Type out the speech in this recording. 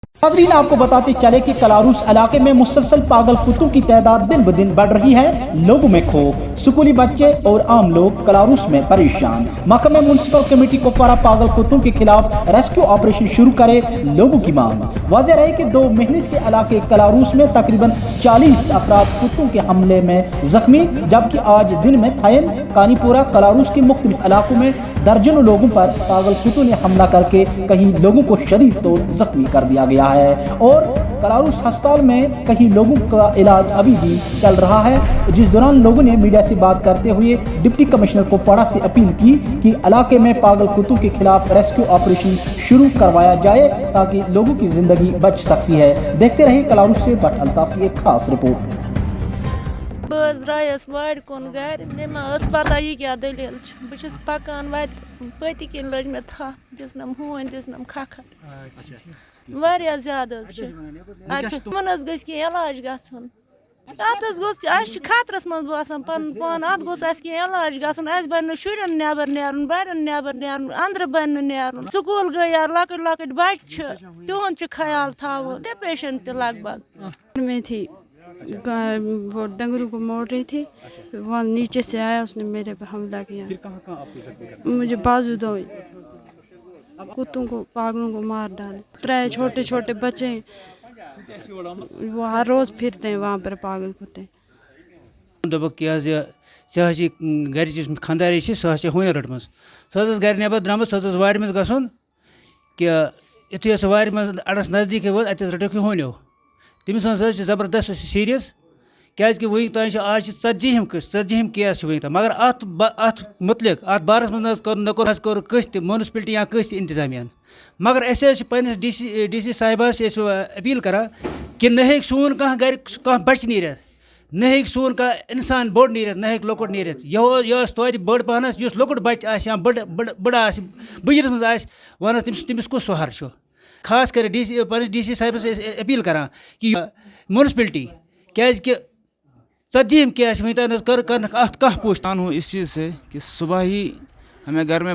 नाज़रीन, आपको बताते चले कि कलारूस इलाके में मुसलसल पागल कुत्तों की तादाद दिन ब दिन बढ़ रही है। लोगों में खौफ, स्कूली बच्चे और आम लोग कलारूस में परेशान। महकमे म्युनिसिपल कमेटी कुपवारा पागल कुत्तों के खिलाफ रेस्क्यू ऑपरेशन शुरू करे, लोगों की मांग। वाज़ेह रहे कि 2 महीने से इलाके कलारूस में तकरीबन 40 अफराद कुत्तों के हमले में जख्मी, जबकि आज दिन में थयन, कानीपुरा, कलारूस के मुख्तलिफ इलाकों में दर्जनों लोगों पर पागल कुत्तों ने हमला करके कई लोगों को शदीद तौर जख्मी कर दिया गया है और कलारूस अस्पताल में कई लोगों का इलाज अभी भी चल रहा है। जिस दौरान लोगों ने मीडिया से बात करते हुए डिप्टी कमिश्नर कुपवाड़ा से अपील की कि इलाके में पागल कुत्तों के खिलाफ रेस्क्यू ऑपरेशन शुरू करवाया जाए ताकि लोगों की जिंदगी बच सकती है। देखते रहे कलारूस से भट्ट अल्ताफ की एक खास रिपोर्ट। बस द्रायस वाड़ कुन गर मे पता यह क्या दलील बस पकान वत पति किन लज मे थप दिसनम हून दिसनम खखर वारिया ज्यादा मन गस कह इलाज गन अत खतरस मन बसान पन पान अत गोस इलाज गन बन शुरन नबर नेरन बड़न नबर नेरन अंदर बन नेरन स्कूल गया लकट लकट बच्चे तिहुंद ख्याल थो डिप्रेशन त लगभग में थी वो डंगरू को मोड़ रही थी, वहाँ नीचे से आया, उसने मेरे पे हमला किया। फिर कहाँ आपको जख्मी करा? मुझे बाजू दो कुत्तों को पागलों को मार डाले। 3 छोटे छोटे बच्चे वो हर रोज़ फिरते हैं वहाँ पर पागल कुत्ते। दोपक गर खानदारी सह हून रटम सह गर नबर द्राम सह वार मज गन कि यु सह वार मज अड़स नज़दीक वो अत रटक हूनो तमिस जबरदस्त सीरियस क्या वन तान आज 40 केस वन तक मगर अत मुतलिक अत बारस मज कोर कस म्यूनसिपलिटी या कस इंतजामिया मगर पन्नस डी.सी साहिबस अपील करा कि न हेक सोन कह गर कह बच नीरत न हेक सोन कह इंसान बोड़ नीरत न हेक लोकट नीरत यह तोत बड़ पहनस लोकट बच या बड़ बुजरस मज वन तमिस कुछ सोहर खास कर डी.सी साहिबस अपील करा कि म्यूनसिपलिटी क्या 40 केस वन तक कर कह पोस्ट। हूँ इस चीज़ से कि सुबह ही हमें घर में